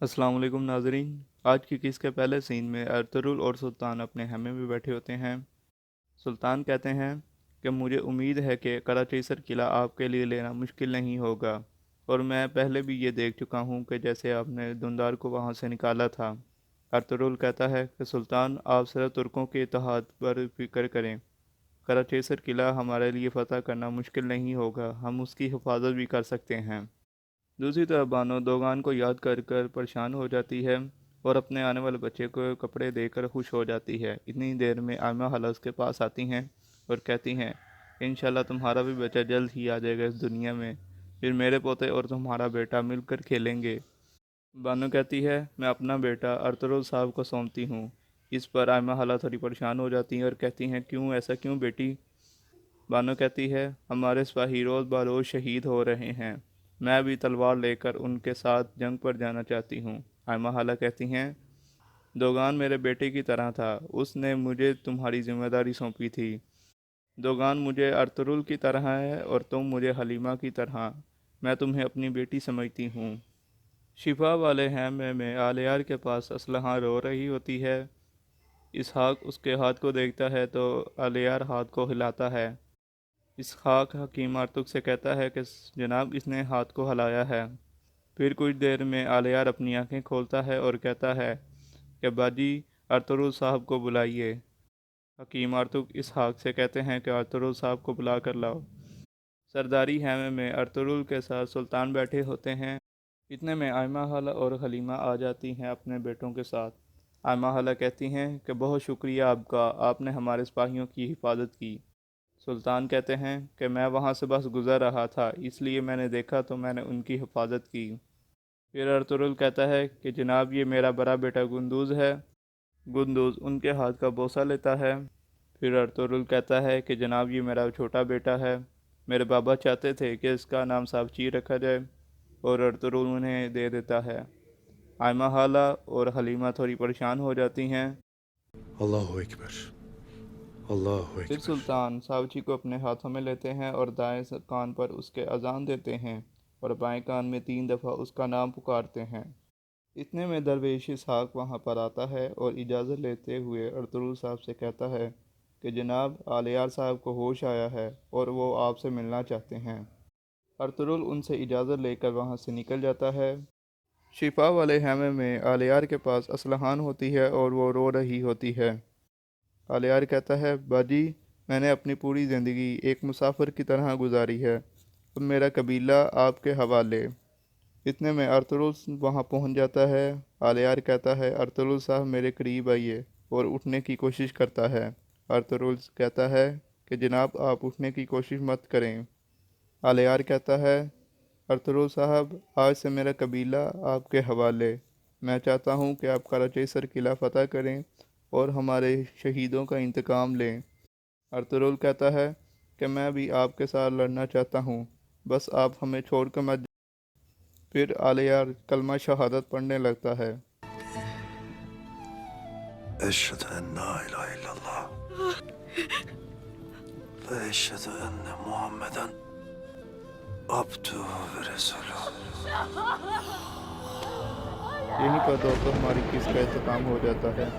السلام علیکم ناظرین۔ آج کی کس کے پہلے سین میں ارطغرل اور سلطان اپنے خیمے میں بیٹھے ہوتے ہیں۔ سلطان کہتے ہیں کہ مجھے امید ہے کہ کراچیسر قلعہ آپ کے لیے لینا مشکل نہیں ہوگا، اور میں پہلے بھی یہ دیکھ چکا ہوں کہ جیسے آپ نے دھندار کو وہاں سے نکالا تھا۔ ارطغرل کہتا ہے کہ سلطان، آپ صرف ترکوں کے اتحاد پر فکر کریں۔ کراچیسر قلعہ ہمارے لیے فتح کرنا مشکل نہیں ہوگا، ہم اس کی حفاظت بھی کر سکتے ہیں۔ دوسری طرف بانو دوغان کو یاد کر کر پریشان ہو جاتی ہے اور اپنے آنے والے بچے کو کپڑے دے کر خوش ہو جاتی ہے۔ اتنی دیر میں آئمہ خالہ اس کے پاس آتی ہیں اور کہتی ہیں کہ انشاءاللہ تمہارا بھی بچہ جلد ہی آ جائے گا اس دنیا میں، پھر میرے پوتے اور تمہارا بیٹا مل کر کھیلیں گے۔ بانو کہتی ہے میں اپنا بیٹا ارطغرل صاحب کو سونپتی ہوں۔ اس پر آئمہ خالہ تھوڑی پریشان ہو جاتی ہیں اور کہتی ہیں کیوں، ایسا کیوں بیٹی؟ بانو کہتی ہے ہمارے سپاہی روز بروز شہید ہو رہے ہیں، میں بھی تلوار لے کر ان کے ساتھ جنگ پر جانا چاہتی ہوں۔ آئمہ خالہ کہتی ہیں دوغان میرے بیٹے کی طرح تھا، اس نے مجھے تمہاری ذمہ داری سونپی تھی۔ دوغان مجھے ارطغرل کی طرح ہے اور تم مجھے حلیمہ کی طرح، میں تمہیں اپنی بیٹی سمجھتی ہوں۔ شفا والے خیمے میں آلیار کے پاس اسلحہ رو رہی ہوتی ہے۔ اسحاق اس کے ہاتھ کو دیکھتا ہے تو آلیار ہاتھ کو ہلاتا ہے۔ اسحاق حکیم ارطغرل سے کہتا ہے کہ جناب اس نے ہاتھ کو ہلایا ہے۔ پھر کچھ دیر میں آلیار اپنی آنکھیں کھولتا ہے اور کہتا ہے کہ باجی ارطغرل صاحب کو بلائیے۔ حکیم ارطغرل اسحاق سے کہتے ہیں کہ ارطغرل صاحب کو بلا کر لاؤ۔ سرداری خیمے میں ارطغرل کے ساتھ سلطان بیٹھے ہوتے ہیں۔ اتنے میں آئمہ خالہ اور حلیمہ آ جاتی ہیں اپنے بیٹوں کے ساتھ۔ آئمہ خالہ کہتی ہیں کہ بہت شکریہ آپ کا، آپ نے ہمارے سپاہیوں کی حفاظت کی۔ سلطان کہتے ہیں کہ میں وہاں سے بس گزر رہا تھا، اس لیے میں نے دیکھا تو میں نے ان کی حفاظت کی۔ پھر ارطغرل کہتا ہے کہ جناب یہ میرا بڑا بیٹا گندوز ہے۔ گندوز ان کے ہاتھ کا بوسہ لیتا ہے۔ پھر ارطغرل کہتا ہے کہ جناب یہ میرا چھوٹا بیٹا ہے، میرے بابا چاہتے تھے کہ اس کا نام ساوچی رکھا جائے، اور ارطغرل انہیں دے دیتا ہے۔ آئمہ خالہ اور حلیمہ تھوڑی پریشان ہو جاتی ہیں۔ اللہ اکبر، اللہ پھر اکبر۔ سلطان ساوچی کو اپنے ہاتھوں میں لیتے ہیں اور دائیں کان پر اس کے اذان دیتے ہیں اور بائیں کان میں 3 دفعہ اس کا نام پکارتے ہیں۔ اتنے میں درویش اسحاق وہاں پر آتا ہے اور اجازت لیتے ہوئے ارطغرل صاحب سے کہتا ہے کہ جناب آلیار صاحب کو ہوش آیا ہے اور وہ آپ سے ملنا چاہتے ہیں۔ ارطغرل ان سے اجازت لے کر وہاں سے نکل جاتا ہے۔ شفا والے خیمے میں آلیار کے پاس اسلحان ہوتی ہے اور وہ رو رہی ہوتی ہے۔ آلیار کہتا ہے باجی میں نے اپنی پوری زندگی ایک مسافر کی طرح گزاری ہے، اب میرا قبیلہ آپ کے حوالے۔ اتنے میں ارطغرل وہاں پہنچ جاتا ہے۔ آلیار کہتا ہے ارطغرل صاحب میرے قریب آئیے، اور اٹھنے کی کوشش کرتا ہے۔ ارطغرل کہتا ہے کہ جناب آپ اٹھنے کی کوشش مت کریں۔ آلیار کہتا ہے ارطغرل صاحب آج سے میرا قبیلہ آپ کے حوالے، میں چاہتا ہوں کہ آپ کراچیسر قلعہ فتح کریں اور ہمارے شہیدوں کا انتقام لیں۔ ارطغرل کہتا ہے کہ میں بھی آپ کے ساتھ لڑنا چاہتا ہوں، بس آپ ہمیں چھوڑ کر مت جائیں۔ پھر آلیار کلمہ شہادت پڑھنے لگتا ہے۔ اشہد ان لا الہ الا اللہ و اشہد ان محمدا عبدہ و رسولہ۔ یہیں پر دوستوں ہماری قصہ کا اختتام ہو جاتا ہے۔